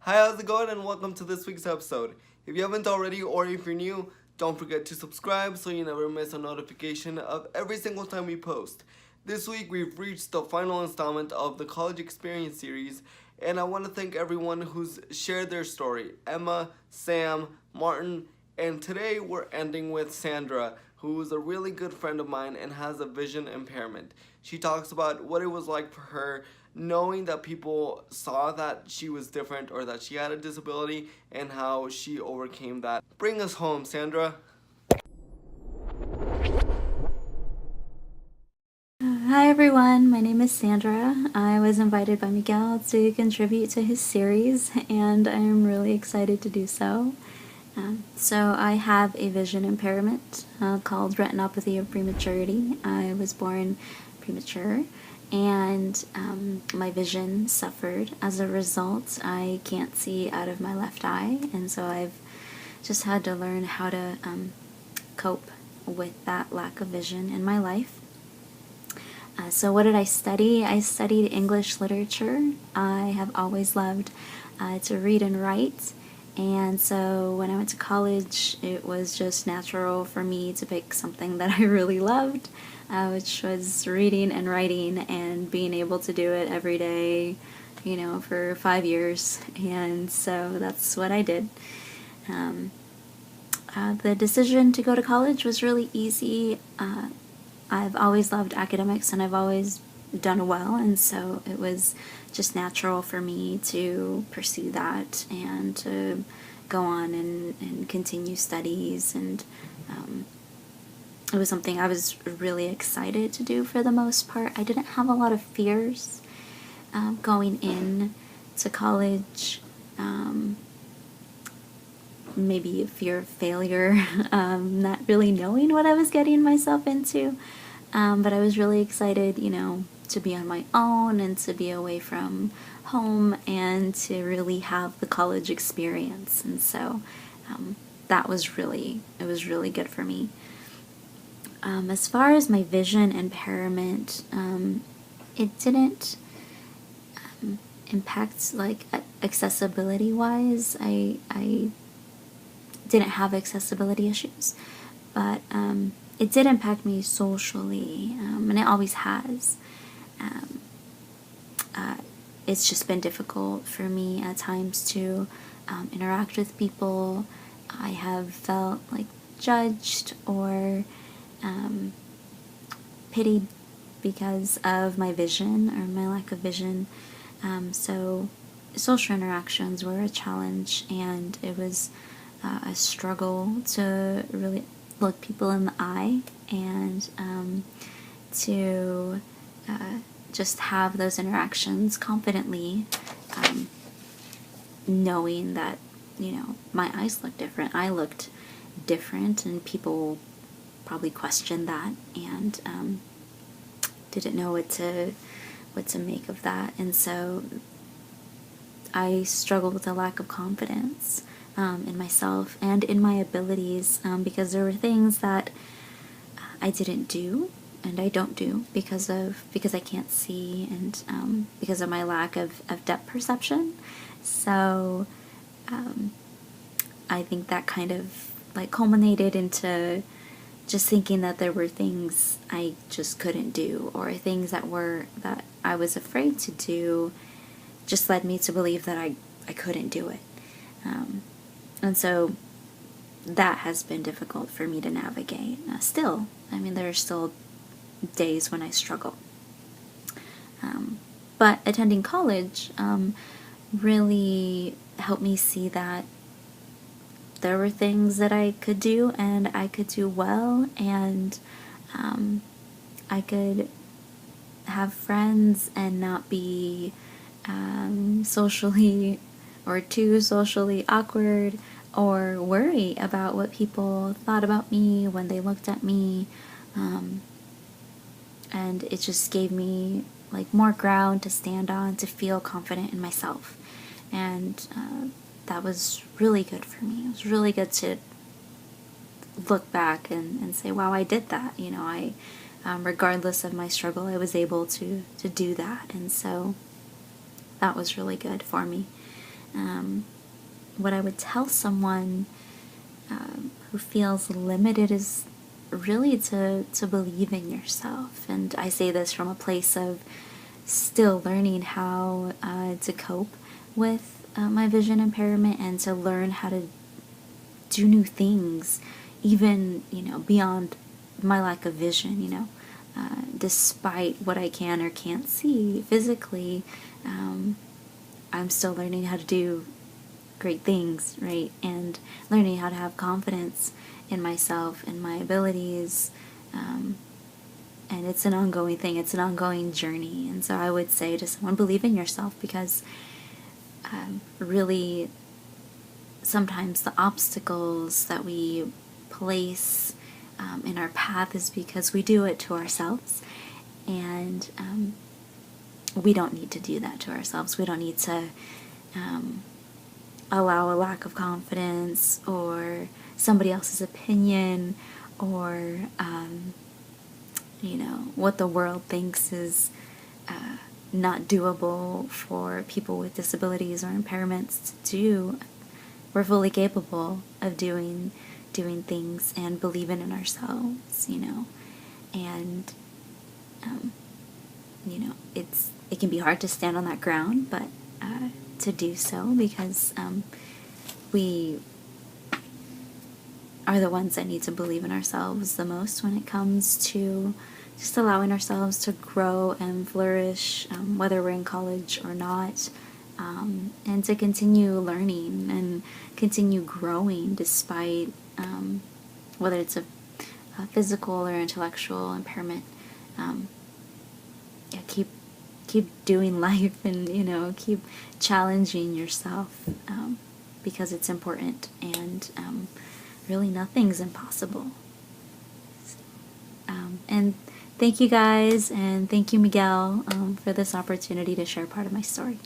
Hi, how's it going? And welcome to this week's episode. If you haven't already, or if you're new, don't forget to subscribe so you never miss a notification of every single time we post. This week we've reached the final installment of the College Experience series, and I want to thank everyone who's shared their story. Emma, Sam, Martin, and today we're ending with Sandra, who is a really good friend of mine and has a vision impairment. She talks about what it was like for her knowing that people saw that she was different or that she had a disability and how she overcame that. Bring us home, Sandra. Hi everyone, my name is Sandra. I was invited by Miguel to contribute to his series, and I am really excited to do so. So I have a vision impairment called Retinopathy of Prematurity. I was born premature, and my vision suffered. As a result, I can't see out of my left eye, and so I've just had to learn how to cope with that lack of vision in my life. So what did I study? I studied English literature. I have always loved to read and write. And so when I went to college, it was just natural for me to pick something that I really loved, which was reading and writing and being able to do it every day, for 5 years. And so that's what I did. The decision to go to college was really easy. I've always loved academics and I've always done well, and so it was just natural for me to pursue that and to go on and continue studies. And it was something I was really excited to do for the most part. I didn't have a lot of fears going in to college. Maybe a fear of failure, not really knowing what I was getting myself into. But I was really excited, to be on my own and to be away from home and to really have the college experience. And so that was it was really good for me. As far as my vision impairment, it didn't impact like accessibility wise. I didn't have accessibility issues, but it did impact me socially, and it always has. It's just been difficult for me at times to interact with people. I have felt like judged or pitied because of my vision or my lack of vision. So social interactions were a challenge, and it was a struggle to really look people in the eye and to just have those interactions confidently, knowing that, my eyes look different. I looked different, and people probably questioned that and didn't know what to make of that. And so I struggled with a lack of confidence in myself and in my abilities, because there were things that I didn't do and I don't do because I can't see, and because of my lack of depth perception. So I think that kind of like culminated into just thinking that there were things I just couldn't do, or things that I was afraid to do, just led me to believe that I couldn't do it. And so that has been difficult for me to navigate. Still, there are still days when I struggle. But attending college really helped me see that there were things that I could do and I could do well, and I could have friends and not be socially or too socially awkward or worry about what people thought about me when they looked at me. And it just gave me like more ground to stand on, to feel confident in myself. And that was really good for me. It was really good to look back and say, wow, I did that. Regardless of my struggle, I was able to do that. And so that was really good for me. what I would tell someone who feels limited is really to believe in yourself. And I say this from a place of still learning how to cope with my vision impairment and to learn how to do new things, even, beyond my lack of vision, despite what I can or can't see physically. I'm still learning how to do great things, right? And learning how to have confidence in myself and my abilities. And it's an ongoing thing. It's an ongoing journey. And so I would say to someone, believe in yourself, because really sometimes the obstacles that we place in our path is because we do it to ourselves. And we don't need to do that to ourselves. We don't need to allow a lack of confidence or somebody else's opinion or what the world thinks is not doable for people with disabilities or impairments to do. We're fully capable of doing things and believing in ourselves, and it can be hard to stand on that ground, but to do so, because we are the ones that need to believe in ourselves the most when it comes to just allowing ourselves to grow and flourish, whether we're in college or not, and to continue learning and continue growing despite whether it's a physical or intellectual impairment. Keep doing life and keep challenging yourself, because it's important, and really nothing's impossible. And thank you guys, and thank you, Miguel, for this opportunity to share part of my story.